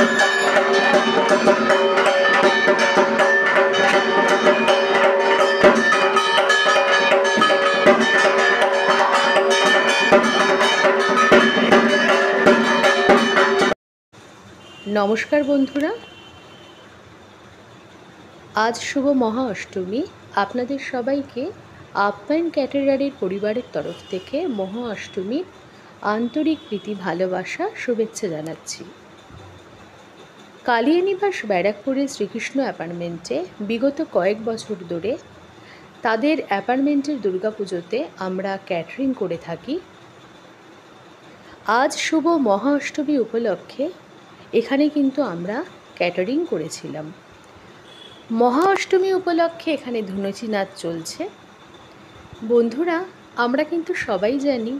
নমস্কার বন্ধুরা, আজ শুভ মহা অষ্টমী। আপনাদের সবাইকে আপ্যায়ন ক্যাটারারের পরিবারের তরফ থেকে মহা অষ্টমীর আন্তরিক প্রীতি, ভালোবাসা, শুভেচ্ছা জানাচ্ছি। কালিয়ানিবাস ব্যারাকপুরের শ্রীকৃষ্ণ অ্যাপার্টমেন্টে বিগত কয়েক বছর ধরে তাদের অ্যাপার্টমেন্টের দুর্গাপুজোতে আমরা ক্যাটারিং করে থাকি। আজ শুভ মহা অষ্টমী উপলক্ষে এখানে কিন্তু আমরা ক্যাটারিং করেছিলাম। মহা অষ্টমী উপলক্ষে এখানে ধুনুচি নাচ চলছে। বন্ধুরা, আমরা কিন্তু সবাই জানি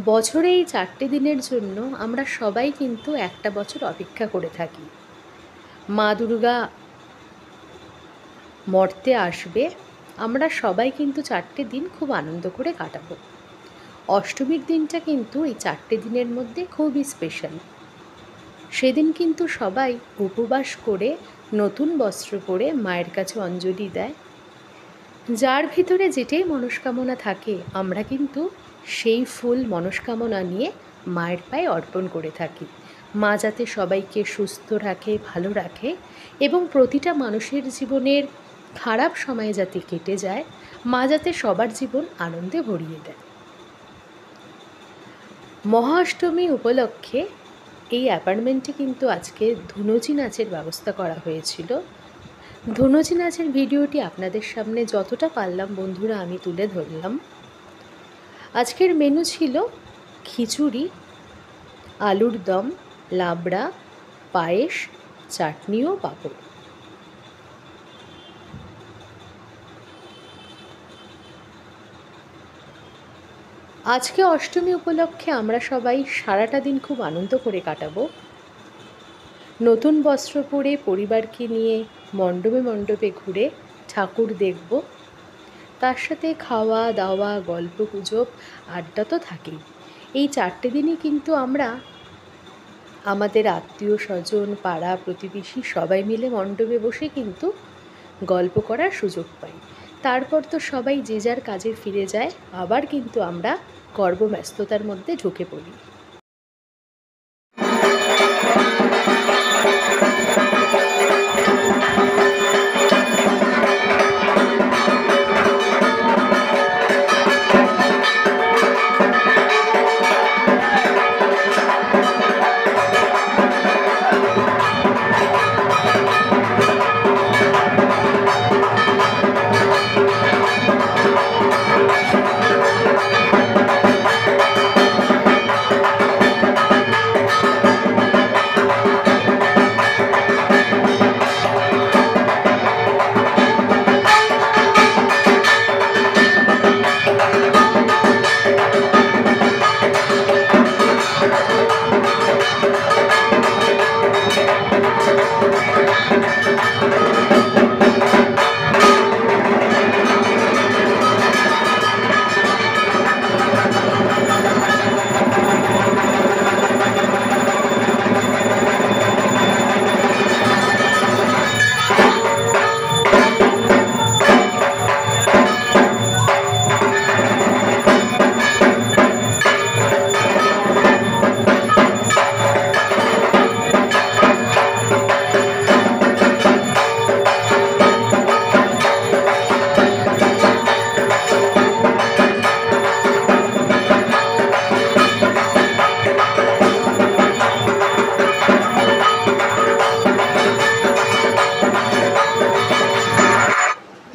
বছরে এই 4টে দিনের জন্য আমরা সবাই কিন্তু একটা বছর অপেক্ষা করে থাকি। মা দুর্গা মর্তে আসবে, আমরা সবাই কিন্তু 4টে দিন খুব আনন্দ করে কাটাবো। অষ্টমীর দিনটা কিন্তু এই 4টে দিনের মধ্যে খুবই স্পেশাল। সেদিন কিন্তু সবাই উপবাস করে নতুন বস্ত্র পরে মায়ের কাছে অঞ্জলি দেয়। যার ভিতরে যেটাই মনস্কামনা থাকে আমরা কিন্তু সেই ফুল মনস্কামনা নিয়ে মায়ের পায়ে অর্পণ করে থাকি। মা যাতে সবাইকে সুস্থ রাখে, ভালো রাখে এবং প্রতিটা মানুষের জীবনের খারাপ সময় যাতে কেটে যায়, মা যাতে সবার জীবন আনন্দে ভরিয়ে দেয়। মহা অষ্টমী উপলক্ষে এই অ্যাপার্টমেন্টে কিন্তু আজকে ধুনুচি নাচের ব্যবস্থা করা হয়েছিল। ধুনুচি নাচের ভিডিওটি আপনাদের সামনে যতটা পারলাম বন্ধুরা আমি তুলে ধরলাম। আজকের মেনু ছিল খিচুড়ি, আলুর দম, লাবড়া, পায়েস, চাটনি ও পাঁপড়। আজকে অষ্টমী উপলক্ষে আমরা সবাই সারাটা দিন খুব আনন্দ করে কাটাবো। নতুন বস্ত্র পরে পরিবারকে নিয়ে মণ্ডপে মণ্ডপে ঘুরে ঠাকুর দেখব। তার সাথে খাওয়া দাওয়া, গল্প গুজব, আড্ডা তো থাকেই। এই 4টে দিনই কিন্তু আমরা আমাদের আত্মীয় স্বজন, পাড়া প্রতিবেশী সবাই মিলে মণ্ডপে বসে কিন্তু গল্প করার সুযোগ পাই। তারপর তো সবাই যে যার কাজে ফিরে যায়, আবার কিন্তু আমরা কর্মব্যস্ততার মধ্যে ঢুকে পড়ি।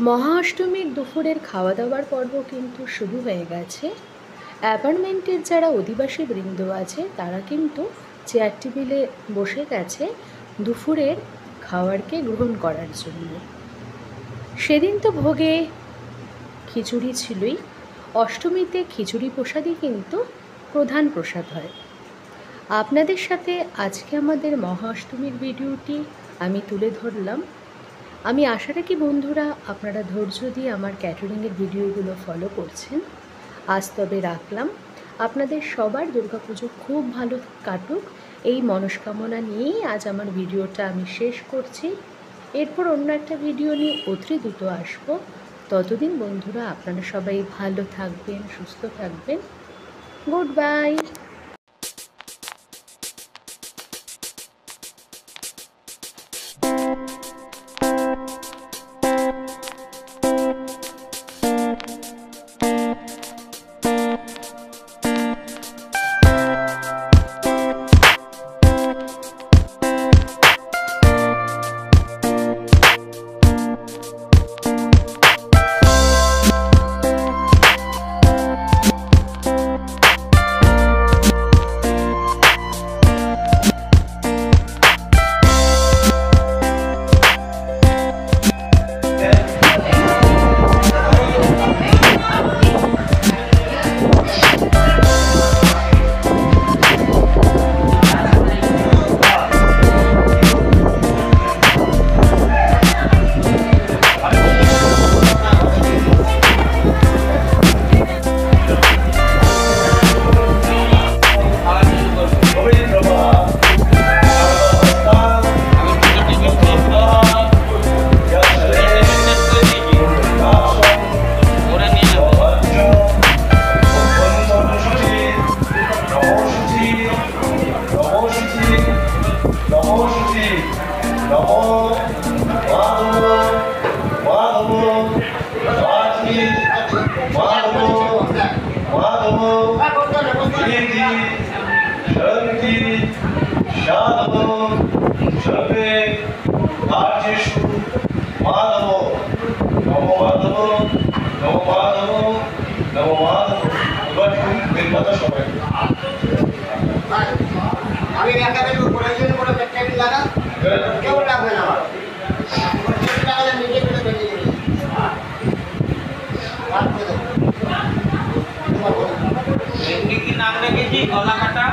মহা অষ্টমীর দুপুরের খাওয়া দাওয়ার পর্ব কিন্তু শুরু হয়ে গেছে। অ্যাপার্টমেন্টের যারা অধিবাসী বৃন্দ আছে তারা কিন্তু চেয়ার টেবিলে বসে গেছে দুপুরের খাবারকে গ্রহণ করার জন্য। সেদিন তো ভোগে খিচুড়ি ছিলই। অষ্টমীতে খিচুড়ি প্রসাদই কিন্তু প্রধান প্রসাদ হয়। আপনাদের সাথে আজকে আমাদের মহা অষ্টমীর ভিডিওটি আমি তুলে ধরলাম। আমি আশা রাখি বন্ধুরা আপনারা ধৈর্য দিয়ে আমার ক্যাটারিংয়ের ভিডিওগুলো ফলো করছেন। আজ তবে রাখলাম। আপনাদের সবার দুর্গাপুজো খুব ভালো কাটুক এই মনস্কামনা নিয়েই আজ আমার ভিডিওটা আমি শেষ করছি। এরপর অন্য একটা ভিডিও নিয়ে অতি দ্রুত আসবো। ততদিন বন্ধুরা আপনারা সবাই ভালো থাকবেন, সুস্থ থাকবেন। Good bye. আমি একা বেরবো প্রয়োজন করে ব্যাকটেরিয়া লাগা কেউ লাগবে না আমার লাগালে নিজে করে বেরিয়ে যাবে কি নাম রেখেছি গলা কাটা